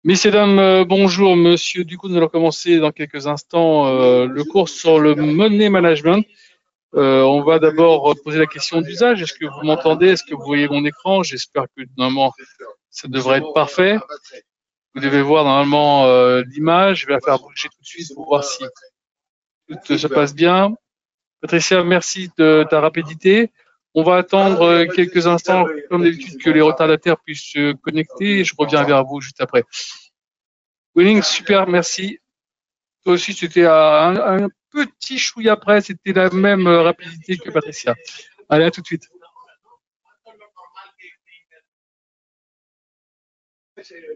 Messieurs, dames, bonjour. Monsieur, du coup, nous allons commencer dans quelques instants le cours sur le money management. On va d'abord poser la question d'usage. Est-ce que vous m'entendez? Est-ce que vous voyez mon écran? J'espère que normalement, ça devrait être parfait. Vous devez voir normalement l'image. Je vais la faire bouger tout de suite pour voir si tout se passe bien. Patricia, merci de ta rapidité. On va attendre quelques instants, comme d'habitude, que les retardataires puissent se connecter. Je reviens vers vous juste après. Winning, super, merci. Toi aussi, c'était un petit chouïa après, c'était la même rapidité que Patricia. Allez, à tout de suite.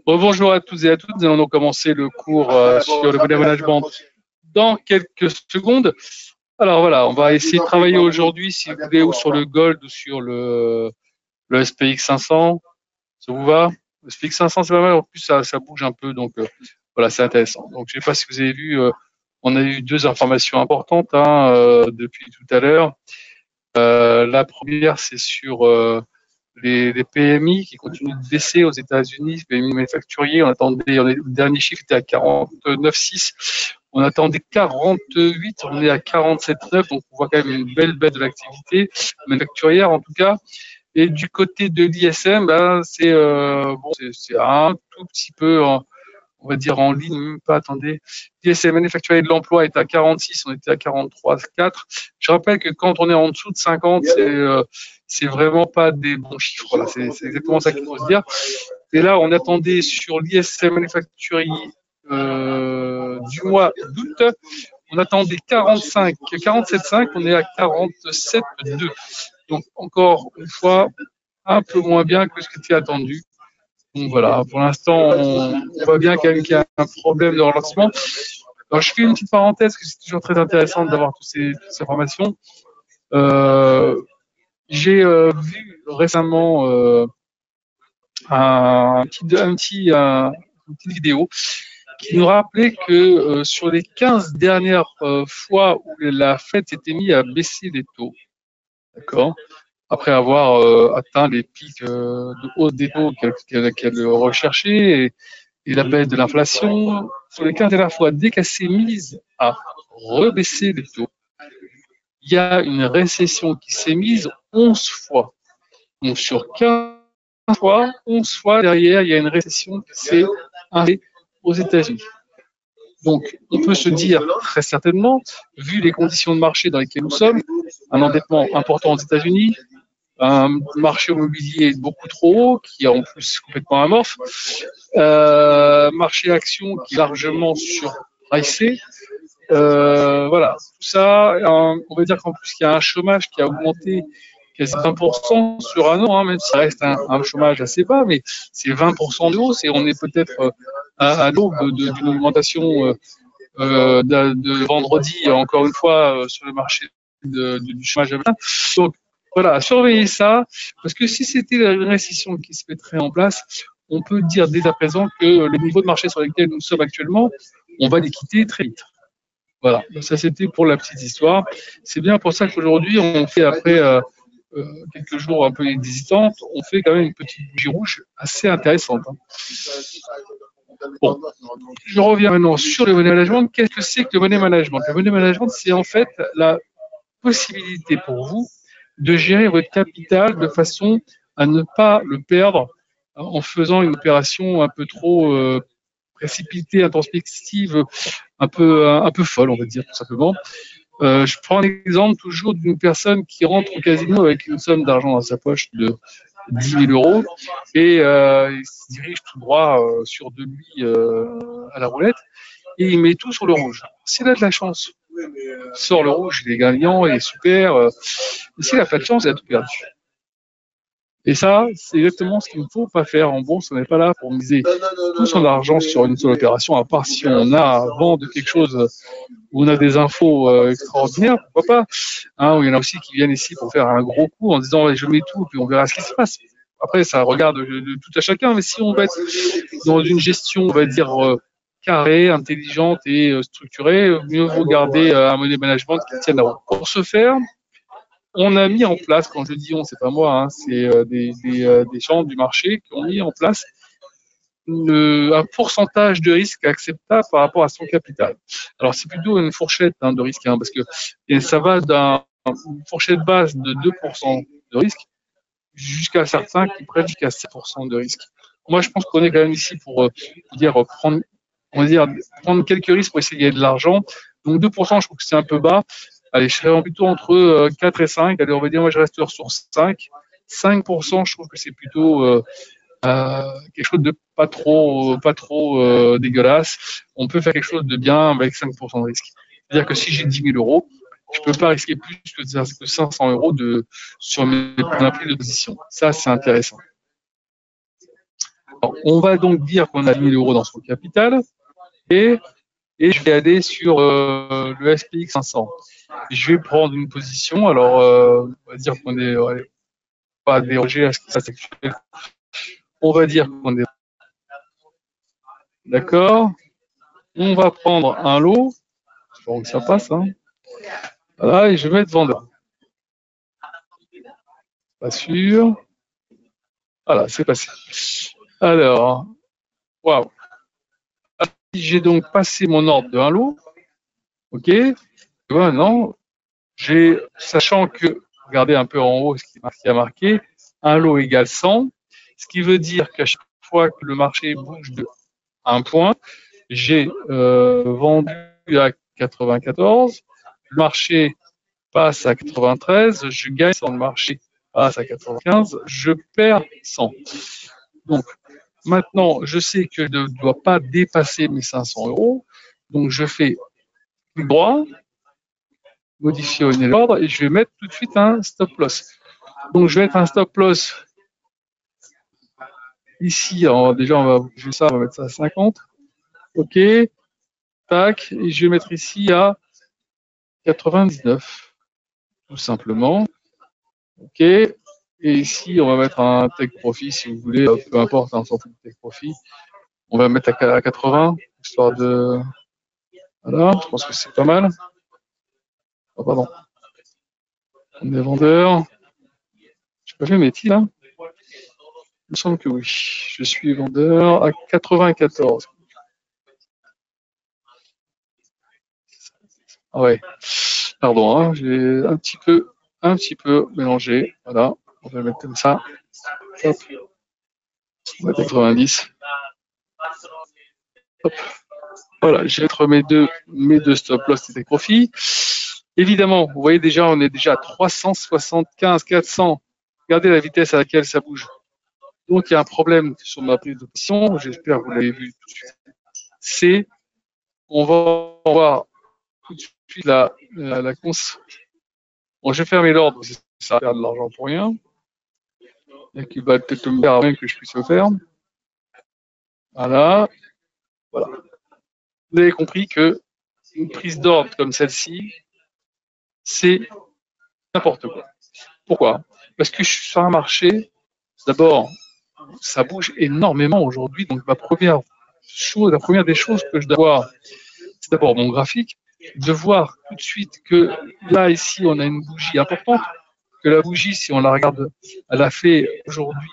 Bonjour à tous et à toutes. Nous allons donc commencer le cours sur le money management dans quelques secondes. Alors voilà, on va essayer de travailler aujourd'hui, si vous voulez, ou sur le Gold ou sur le SPX 500. Ça vous va? Le SPX 500, c'est pas mal. En plus, ça bouge un peu, donc voilà, c'est intéressant. Donc, je ne sais pas si vous avez vu, on a eu deux informations importantes depuis tout à l'heure. La première, c'est sur les PMI qui continuent de baisser aux États-Unis, PMI manufacturier. Le dernier chiffre était à 49,6. On attendait 48, on est à 47,9. Donc, on voit quand même une belle baisse de l'activité manufacturière, en tout cas. Et du côté de l'ISM, ben, c'est un tout petit peu, on va dire en ligne, même pas, attendez. L'ISM manufacturier de l'emploi est à 46, on était à 43,4. Je rappelle que quand on est en dessous de 50, c'est vraiment pas des bons chiffres. Voilà, c'est exactement ça qu'il faut se dire. Et là, on attendait sur l'ISM manufacturier du mois d'août, on attendait 45, 47,5, on est à 47,2. Donc, encore une fois, un peu moins bien que ce qui était attendu. Donc voilà, pour l'instant, on voit bien quand même qu'il y a un problème de relancement. Alors, je fais une petite parenthèse, que c'est toujours très intéressant d'avoir toutes ces informations. J'ai vu récemment une petite vidéo qui nous rappelait que sur les 15 dernières fois où la Fed s'était mise à baisser les taux, d'accord, après avoir atteint les pics de hausse des taux qu'elle recherchait et la baisse de l'inflation, sur les 15 dernières fois, dès qu'elle s'est mise à rebaisser les taux, il y a une récession qui s'est mise 11 fois. Donc sur 15 fois, 11 fois derrière, il y a une récession qui s'est installée aux États-Unis. Donc, on peut se dire très certainement, vu les conditions de marché dans lesquelles nous sommes, un endettement important aux États-Unis, un marché immobilier beaucoup trop haut, qui est en plus complètement amorphe, marché action qui est largement surpricé. Voilà, tout ça, on va dire qu'en plus il y a un chômage qui a augmenté quasi 20% sur un an, même si ça reste un chômage assez bas, mais c'est 20% de hausse et on est peut-être à l'aube d'une augmentation de vendredi, encore une fois, sur le marché du chômage. Donc voilà, surveillez ça, parce que si c'était une récession qui se mettrait en place, on peut dire dès à présent que les niveaux de marché sur lesquels nous sommes actuellement, on va les quitter très vite. Voilà, ça c'était pour la petite histoire. C'est bien pour ça qu'aujourd'hui, on fait après quelques jours un peu hésitantes, on fait quand même une petite bougie rouge assez intéressante. Bon, je reviens maintenant sur le money management. Qu'est-ce que c'est que le money management? Le money management, c'est en fait la possibilité pour vous de gérer votre capital de façon à ne pas le perdre en faisant une opération un peu trop précipitée, introspective, un peu folle, on va dire tout simplement. Je prends un exemple toujours d'une personne qui rentre au casino avec une somme d'argent dans sa poche de 10 000 euros et il se dirige tout droit sur de lui à la roulette et il met tout sur le rouge. S'il a de la chance, il sort le rouge, il est gagnant, il est super. Mais s'il n'a pas de chance, il a tout perdu. Et ça, c'est exactement ce qu'il ne faut pas faire en bourse. On n'est pas là pour miser tout son argent sur une seule opération, à part si on a vent de quelque chose où on a des infos extraordinaires, pourquoi pas. Hein, où il y en a aussi qui viennent ici pour faire un gros coup en disant je mets tout, puis on verra ce qui se passe. Après, ça regarde de tout à chacun, mais si on va être dans une gestion, on va dire, carrée, intelligente et structurée, mieux vaut garder un money management qui tienne la route. Pour ce faire, on a mis en place, quand je dis on, c'est pas moi, hein, c'est des gens du marché qui ont mis en place un pourcentage de risque acceptable par rapport à son capital. Alors, c'est plutôt une fourchette de risque, parce que ça va d'une fourchette basse de 2% de risque jusqu'à certains qui prennent jusqu'à 7% de risque. Moi, je pense qu'on est quand même ici pour prendre quelques risques pour essayer de gagner de l'argent. Donc 2%, je trouve que c'est un peu bas. Allez, je serais plutôt entre 4 et 5. Allez, on va dire, moi, je reste sur 5. 5%, je trouve que c'est plutôt quelque chose de pas trop dégueulasse. On peut faire quelque chose de bien avec 5% de risque. C'est-à-dire que si j'ai 10 000 euros, je peux pas risquer plus que 500 euros sur mes prix de position. Ça, c'est intéressant. Alors, on va donc dire qu'on a 10 000 euros dans son capital et je vais aller sur le SPX 500. Je vais prendre une position. Alors, on va dire qu'on est pas dérogé à ce qui se passe actuellement. On va dire qu'on est d'accord. On va prendre un lot. J'espère que ça passe. Voilà, et je vais mettre vendeur. Pas sûr. Voilà, c'est passé. Alors, waouh. J'ai donc passé mon ordre de un lot. OK. Et maintenant, sachant que, regardez un peu en haut ce qui a marqué, un lot égale 100, ce qui veut dire qu'à chaque fois que le marché bouge de 1 point, j'ai vendu à 94, le marché passe à 93, je gagne 100, le marché passe à 95, je perds 100. Donc, maintenant, je sais que je ne dois pas dépasser mes 500 euros, donc je fais clic droit, modifier l'ordre, et je vais mettre tout de suite un stop loss. Donc, je vais mettre un stop loss ici. Alors, déjà, on va bouger ça, on va mettre ça à 50. OK. Tac. Et je vais mettre ici à 99. Tout simplement. OK. Et ici, on va mettre un take profit, si vous voulez, peu importe, un sorte de take profit. On va mettre à 80, histoire de... Voilà, je pense que c'est pas mal. Oh, pardon. On est vendeur. Je n'ai pas fait mes tirs, là. Il me semble que oui. Je suis vendeur à 94. Ah ouais. Pardon, j'ai un petit peu mélangé. Voilà. On va le mettre comme ça. Hop. On va mettre 90. Hop. Voilà, je vais mettre mes deux stop loss et des profits. Évidemment, vous voyez déjà, on est déjà à 375, 400. Regardez la vitesse à laquelle ça bouge. Donc, il y a un problème sur ma prise de position. J'espère que vous l'avez vu tout de suite. On va voir tout de suite la cons. Bon, je vais fermer l'ordre, parce que ça va faire de l'argent pour rien. Et qui va peut-être me faire rien que je puisse le faire. Voilà. Voilà. Vous avez compris que une prise d'ordre comme celle-ci, c'est n'importe quoi. Pourquoi? Parce que je suis sur un marché, d'abord, ça bouge énormément aujourd'hui. Donc, la première des choses que je dois voir, c'est d'abord mon graphique, de voir tout de suite que là, ici, on a une bougie importante, que la bougie, si on la regarde, elle a fait aujourd'hui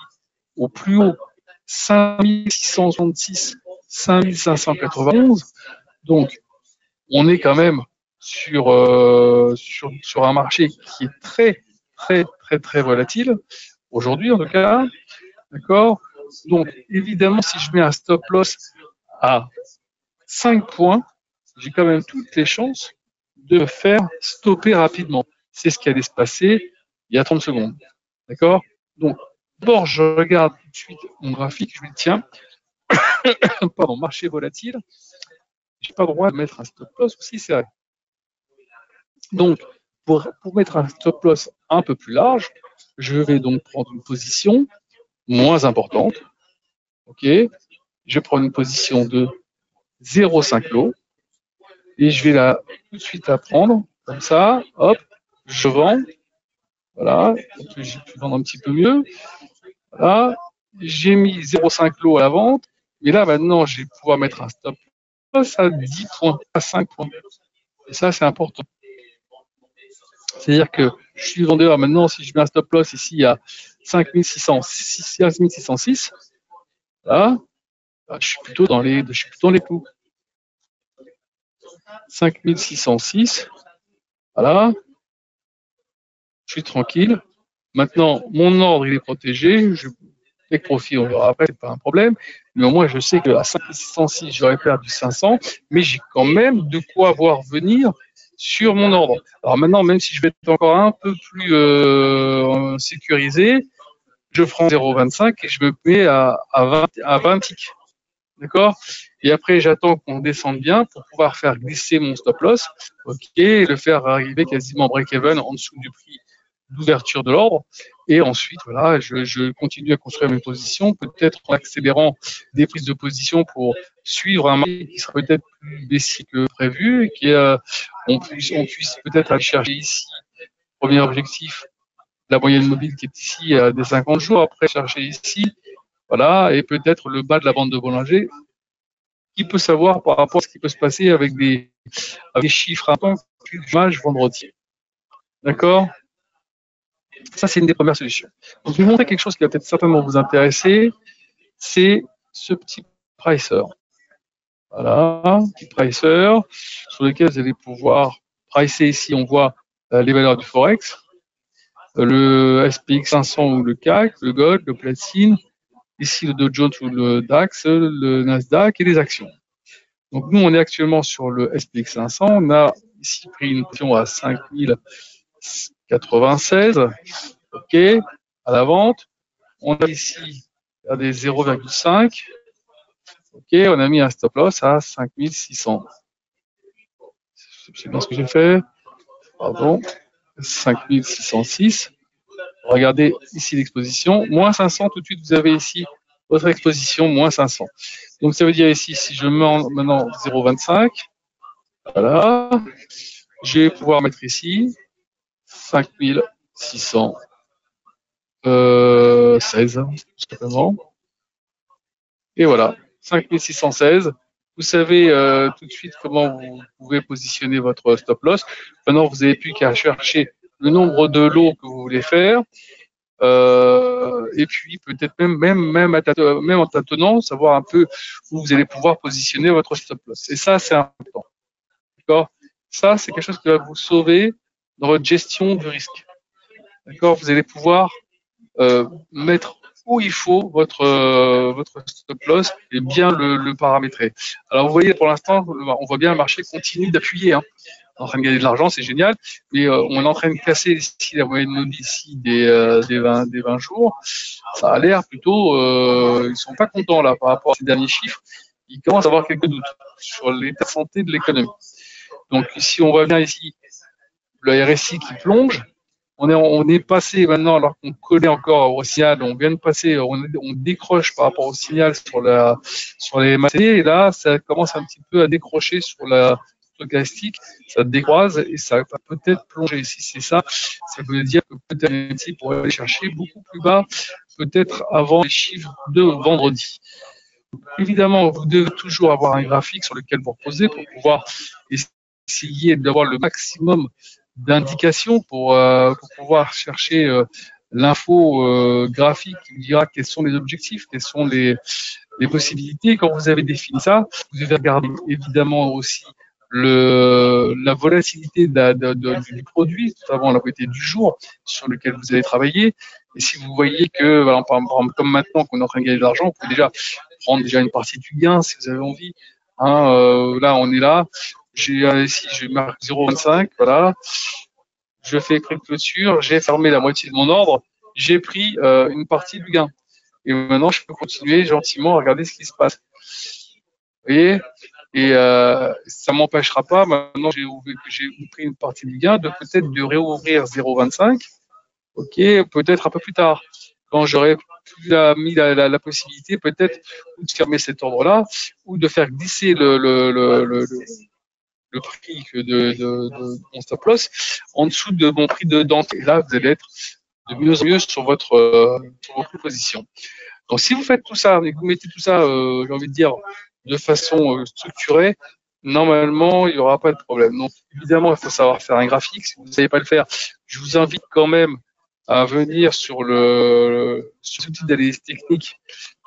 au plus haut 5666, 5591. Donc, on est quand même sur un marché qui est très, très, très, très volatile, aujourd'hui en tout cas. D'accord? Donc, évidemment, si je mets un stop loss à 5 points, j'ai quand même toutes les chances de faire stopper rapidement. C'est ce qui allait se passer il y a 30 secondes. D'accord? Donc, d'abord, je regarde tout de suite mon graphique, je me dis, tiens, pardon, marché volatile, j'ai pas le droit de mettre un stop loss aussi serré. Donc, pour mettre un stop loss un peu plus large, je vais donc prendre une position moins importante. OK? Je prends une position de 0,5 lot et je vais tout de suite la prendre comme ça. Hop, je vends. Voilà, j'ai pu vendre un petit peu mieux. Voilà, j'ai mis 0,5 lot à la vente. Mais là, maintenant, je vais pouvoir mettre un stop loss à 10 points, à 5 points. Et ça, c'est important. C'est-à-dire que je suis vendeur maintenant, si je mets un stop loss ici à 5606, voilà, je suis plutôt dans les clous. 5606. Voilà. Je suis tranquille. Maintenant, mon ordre, il est protégé. Les profits, on verra après, c'est pas un problème. Mais au moins, je sais qu'à 5606, j'aurais perdu 500, mais j'ai quand même de quoi voir venir sur mon ordre. Alors maintenant, même si je vais être encore un peu plus sécurisé, je prends 0,25 et je me mets à 20 ticks. D'accord? Et après, j'attends qu'on descende bien pour pouvoir faire glisser mon stop loss, ok, et le faire arriver quasiment break-even en dessous du prix d'ouverture de l'ordre. Et ensuite, voilà, je continue à construire mes positions, peut-être en accélérant des prises de position pour suivre un marché qui sera peut-être plus baissier que prévu et on puisse peut-être aller chercher ici, premier objectif, la moyenne mobile qui est ici des 50 jours, après chercher ici, voilà, et peut-être le bas de la bande de Bollinger. Qui peut savoir par rapport à ce qui peut se passer avec des chiffres importants du match vendredi. D'accord? Ça, c'est une des premières solutions. Donc, je vais vous montrer quelque chose qui va peut-être certainement vous intéresser. C'est ce petit pricer. Voilà, petit pricer sur lequel vous allez pouvoir pricer ici. On voit les valeurs du Forex, le SPX 500 ou le CAC, le Gold, le Platine, ici le Dow Jones ou le DAX, le Nasdaq et les actions. Donc nous, on est actuellement sur le SPX 500. On a ici pris une position à 5096, ok, à la vente. On a ici des 0,5, ok, on a mis un stop loss à 5600. C'est bien ce que j'ai fait, pardon, 5606. Regardez ici l'exposition, moins 500, tout de suite vous avez ici votre exposition, moins 500. Donc ça veut dire ici, si je mets maintenant 0,25, voilà, je vais pouvoir mettre ici 5616, tout simplement. Et voilà, 5616. Vous savez tout de suite comment vous pouvez positionner votre stop loss. Maintenant, vous n'avez plus qu'à chercher le nombre de lots que vous voulez faire. Et puis peut-être même en tâtonnant, savoir un peu où vous allez pouvoir positionner votre stop loss. Et ça, c'est important. D'accord? Ça, c'est quelque chose qui va vous sauver dans votre gestion du risque. D'accord? Vous allez pouvoir mettre où il faut votre stop loss et bien le paramétrer. Alors vous voyez, pour l'instant, on voit bien le marché continue d'appuyer. Hein. On est en train de gagner de l'argent, c'est génial, mais on est en train de casser ici la moyenne mobile ici des 20 jours. Ça a l'air plutôt, ils sont pas contents là par rapport à ces derniers chiffres. Ils commencent à avoir quelques doutes sur l'état de santé de l'économie. Donc ici, on voit bien ici le RSI qui plonge. On est passé maintenant, alors qu'on collait encore au signal, on vient de passer, on décroche par rapport au signal sur les matinées, et là, ça commence un petit peu à décrocher sur le stochastique, ça décroise et ça va peut-être plonger. Si c'est ça, ça veut dire que peut-être ici pour aller chercher beaucoup plus bas, peut-être avant les chiffres de vendredi. Évidemment, vous devez toujours avoir un graphique sur lequel vous reposez pour pouvoir essayer d'avoir le maximum d'indications pour pouvoir chercher l'info graphique qui vous dira quels sont les objectifs, quelles sont les possibilités. Quand vous avez défini ça, vous devez regarder évidemment aussi la volatilité du produit, notamment la volatilité du jour sur lequel vous allez travailler. Et si vous voyez que, par exemple, comme maintenant qu'on est en train de gagner de l'argent, vous pouvez déjà prendre une partie du gain si vous avez envie. Hein, là, on est là. Ici, je marque 0,25, voilà. Je fais prix de clôture, j'ai fermé la moitié de mon ordre, j'ai pris une partie du gain. Et maintenant, je peux continuer gentiment à regarder ce qui se passe. Vous voyez? Et ça m'empêchera pas, maintenant j'ai pris une partie du gain, de peut-être de réouvrir 0,25, ok, peut-être un peu plus tard, quand j'aurai mis la possibilité peut-être de fermer cet ordre-là, ou de faire glisser le prix de mon stop loss en dessous de mon prix d'entrée. Là, vous allez être de mieux en mieux sur votre position. Donc, si vous faites tout ça et que vous mettez tout ça, j'ai envie de dire, de façon structurée, normalement, il n'y aura pas de problème. Donc, évidemment, il faut savoir faire un graphique. Si vous ne savez pas le faire, je vous invite quand même à venir sur ce type d'analyse technique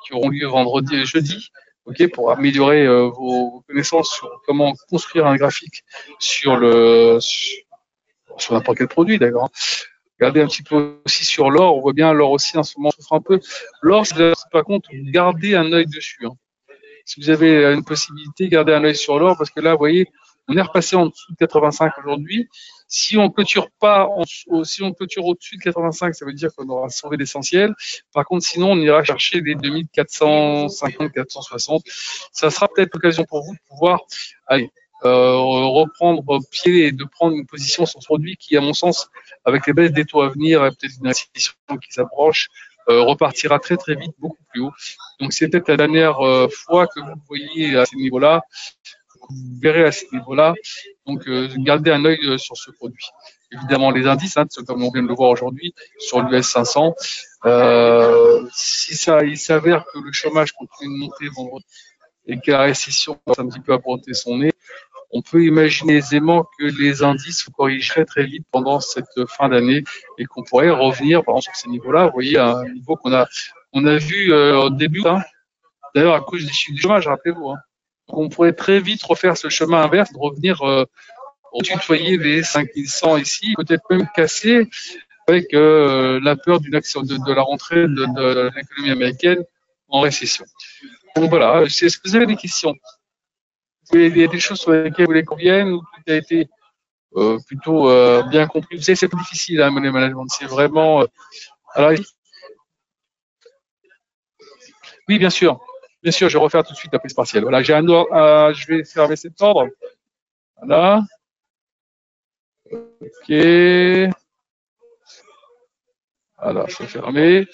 qui auront lieu vendredi et jeudi. ok, pour améliorer vos connaissances sur comment construire un graphique sur sur n'importe quel produit, d'accord. Regardez un petit peu aussi sur l'or. On voit bien l'or aussi en ce moment souffre un peu. L'or, si vous n'avez pas compte, gardez un œil dessus, hein. Si vous avez une possibilité, gardez un œil sur l'or parce que là, vous voyez, on est repassé en dessous de 85 aujourd'hui. Si on clôture pas, si on clôture au-dessus de 85, ça veut dire qu'on aura sauvé l'essentiel. Par contre, sinon, on ira chercher les 2450, 460. Ça sera peut-être l'occasion pour vous de pouvoir, allez, reprendre pied et de prendre une position sur ce produit qui, à mon sens, avec les baisses des taux à venir et peut-être une récession qui s'approche, repartira très très vite, beaucoup plus haut. Donc c'est peut-être la dernière fois que vous voyez à ces niveaux-là, que vous verrez à ces niveaux-là. Donc gardez un œil sur ce produit. Évidemment les indices, hein, comme on vient de le voir aujourd'hui sur l'US 500. Si il s'avère que le chômage continue de monter vendredi et que la récession va un petit peu apporter son nez, on peut imaginer aisément que les indices se corrigeraient très vite pendant cette fin d'année et qu'on pourrait revenir, par exemple, sur ces niveaux-là. Vous voyez, à un niveau on a vu au début, hein, d'ailleurs à cause des chiffres du chômage, rappelez-vous. Hein. On pourrait très vite refaire ce chemin inverse, de revenir tutoyer les 5100 ici, peut-être même casser avec la peur d'une action de la rentrée de l'économie américaine en récession. Donc voilà, est-ce que vous avez des questions? Il y a des choses sur lesquelles vous voulez qu'on vienne ou tout a été plutôt bien compris? Vous savez, c'est plus difficile, hein, money management. C'est vraiment. Alors, oui, bien sûr. Bien sûr, je vais refaire tout de suite la prise partielle. Voilà, j'ai un ordre. Je vais fermer cet ordre. Voilà. OK. Voilà, c'est fermé.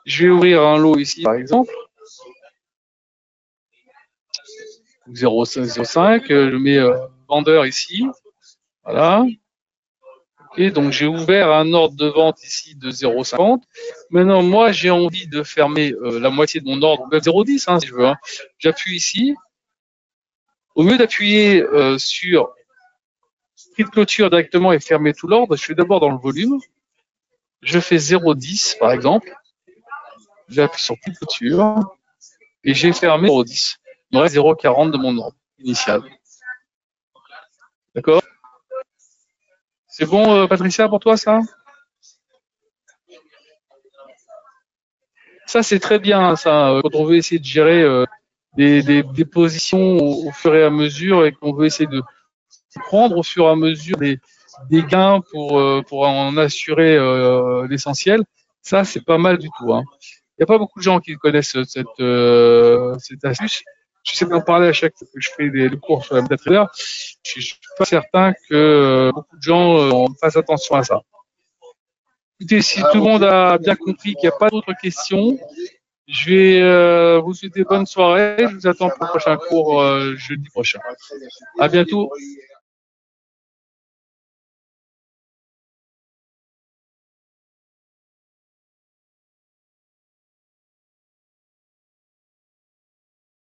Je vais ouvrir un lot ici, par exemple. 0,5. Je mets vendeur ici. Voilà. Okay, donc j'ai ouvert un ordre de vente ici de 0,50. Maintenant, moi, j'ai envie de fermer la moitié de mon ordre, même 0,10 hein, si je veux. Hein. J'appuie ici. Au lieu d'appuyer sur prix de clôture directement et fermer tout l'ordre, je vais d'abord dans le volume. Je fais 0,10 par exemple. J'appuie sur prix de clôture et j'ai fermé 0,10. Il me reste 0,40 de mon ordre initial. D'accord? C'est bon, Patricia, pour toi, ça? Ça, c'est très bien, ça, quand on veut essayer de gérer des positions au fur et à mesure et qu'on veut essayer de prendre au fur et à mesure des gains pour en assurer l'essentiel. Ça, c'est pas mal du tout. Hein. Il n'y a pas beaucoup de gens qui connaissent cette astuce. Je sais d'en parler à chaque fois que je fais des cours sur la MetaTrader. Je suis pas certain que beaucoup de gens fassent attention à ça. Écoutez, si tout le monde a bien compris qu'il n'y a pas d'autres questions, je vais vous souhaiter bonne soirée. Je vous attends pour le prochain cours jeudi prochain. À bientôt.